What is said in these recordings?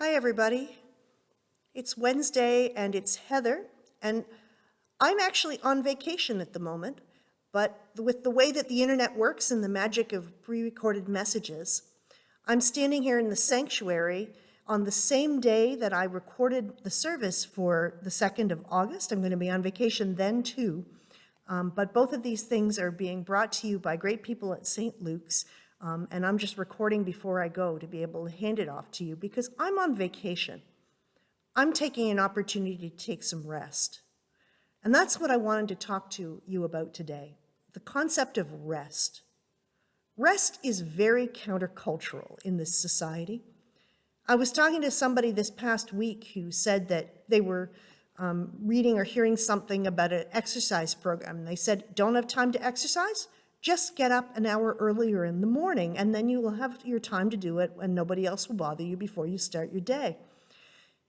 Hi, everybody. It's Wednesday and it's Heather, and I'm actually on vacation at the moment, but with the way that the internet works and the magic of pre-recorded messages, I'm standing here in the sanctuary on the same day that I recorded the service for the 2nd of August. I'm going to be on vacation then too, but both of these things are being brought to you by great people at St. Luke's. And I'm just recording before I go to be able to hand it off to you because I'm on vacation. I'm taking an opportunity to take some rest. And that's what I wanted to talk to you about today, the concept of rest. Rest is very countercultural in this society. I was talking to somebody this past week who said that they were reading or hearing something about an exercise program. And they said, don't have time to exercise? Just get up an hour earlier in the morning, and then you will have your time to do it and nobody else will bother you before you start your day.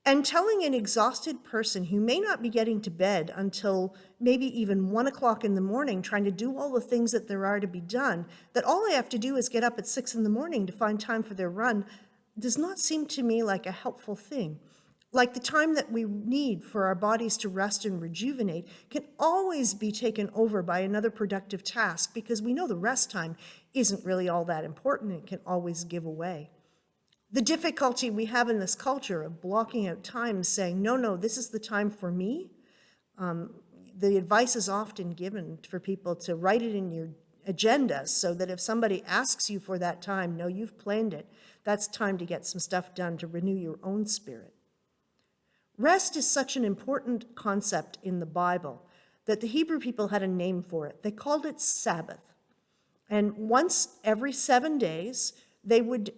And telling an exhausted person who may not be getting to bed until maybe even 1 o'clock in the morning, trying to do all the things that there are to be done, that all they have to do is get up at 6 in the morning to find time for their run, does not seem to me like a helpful thing. Like the time that we need for our bodies to rest and rejuvenate can always be taken over by another productive task because we know the rest time isn't really all that important. It can always give away. The difficulty we have in this culture of blocking out time, saying, no, this is the time for me. The advice is often given for people to write it in your agenda so that if somebody asks you for that time, no, you've planned it. That's time to get some stuff done to renew your own spirit. Rest is such an important concept in the Bible that the Hebrew people had a name for it. They called it Sabbath. And once every 7 days, they would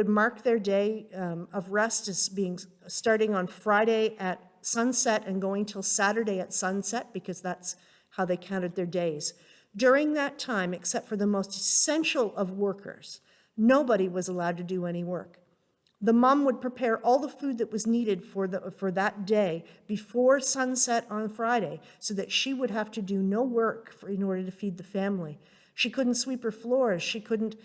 mark their day of rest as being starting on Friday at sunset and going till Saturday at sunset, because that's how they counted their days. During that time, except for the most essential of workers, nobody was allowed to do any work. The mom would prepare all the food that was needed for that day before sunset on Friday so that she would have to do no work in order to feed the family. She couldn't sweep her floors. She couldn't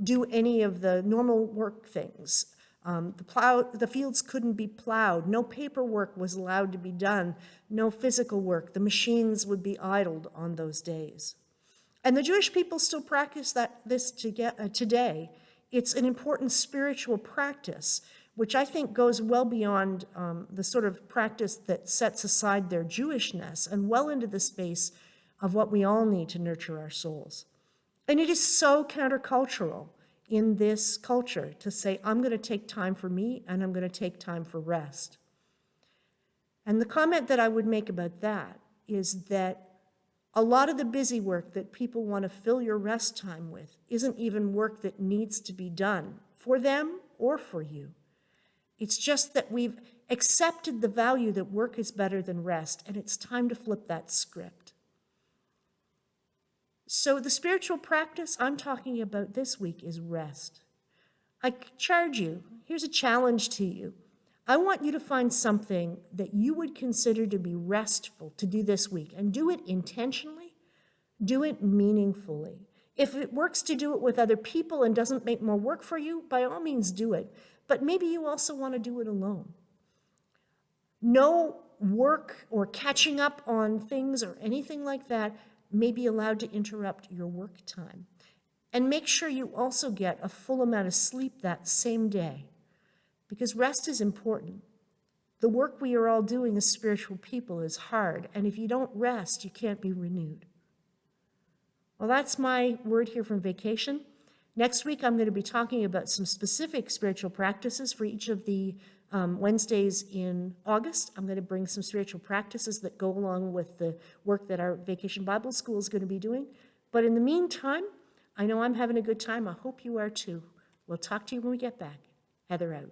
do any of the normal work things. The fields couldn't be plowed. No paperwork was allowed to be done. No physical work. The machines would be idled on those days. And the Jewish people still practice this today. It's an important spiritual practice, which I think goes well beyond the sort of practice that sets aside their Jewishness and well into the space of what we all need to nurture our souls. And it is so countercultural in this culture to say, I'm going to take time for me and I'm going to take time for rest. And the comment that I would make about that is that a lot of the busy work that people want to fill your rest time with isn't even work that needs to be done for them or for you. It's just that we've accepted the value that work is better than rest, and it's time to flip that script. So the spiritual practice I'm talking about this week is rest. I charge you, here's a challenge to you. I want you to find something that you would consider to be restful to do this week, and do it intentionally, do it meaningfully. If it works to do it with other people and doesn't make more work for you, by all means do it. But maybe you also want to do it alone. No work or catching up on things or anything like that may be allowed to interrupt your work time. And make sure you also get a full amount of sleep that same day, because rest is important. The work we are all doing as spiritual people is hard, and if you don't rest, you can't be renewed. Well, that's my word here from vacation. Next week, I'm going to be talking about some specific spiritual practices for each of the Wednesdays in August. I'm going to bring some spiritual practices that go along with the work that our Vacation Bible School is going to be doing. But in the meantime, I know I'm having a good time. I hope you are too. We'll talk to you when we get back. Heather out.